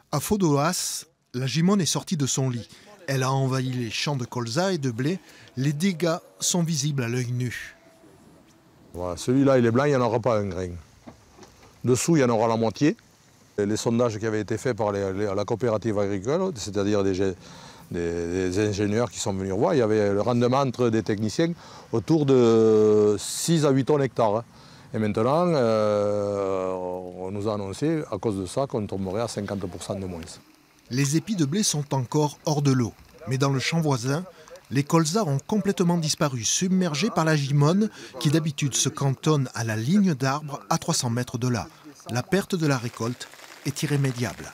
À Faudoas, la gimone est sortie de son lit. Elle a envahi les champs de colza et de blé. Les dégâts sont visibles à l'œil nu. Voilà, celui-là, il est blanc, il n'y en aura pas un grain. Dessous, il y en aura la moitié. Les sondages qui avaient été faits par la coopérative agricole, c'est-à-dire des ingénieurs qui sont venus voir, il y avait le rendement entre des techniciens autour de 6 à 8 tonnes hectares. Et maintenant, on nous a annoncé, à cause de ça, qu'on tomberait à 50% de moins. Les épis de blé sont encore hors de l'eau. Mais dans le champ voisin, les colzas ont complètement disparu, submergés par la gimone qui d'habitude se cantonne à la ligne d'arbres à 300 mètres de là. La perte de la récolte est irrémédiable.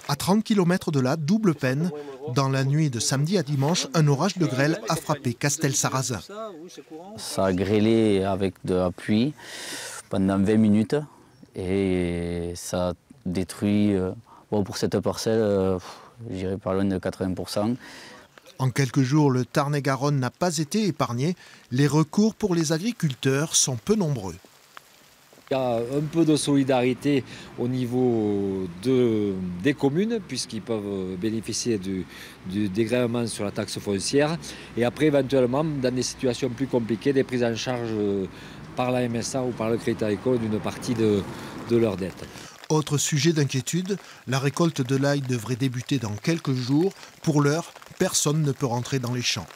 À 30 km de là, double peine. Dans la nuit de samedi à dimanche, un orage de grêle a frappé Castelsarrasin. Ça a grêlé avec de la pluie pendant 20 minutes et ça a détruit, pour cette parcelle, j'irai pas loin de 80%. En quelques jours, le Tarn-et-Garonne n'a pas été épargné. Les recours pour les agriculteurs sont peu nombreux. Il y a un peu de solidarité au niveau des communes, puisqu'ils peuvent bénéficier du dégrèvement sur la taxe foncière. Et après, éventuellement, dans des situations plus compliquées, des prises en charge par la MSA ou par le Crédit Agricole d'une partie de leur dette. Autre sujet d'inquiétude, la récolte de l'ail devrait débuter dans quelques jours. Pour l'heure, personne ne peut rentrer dans les champs.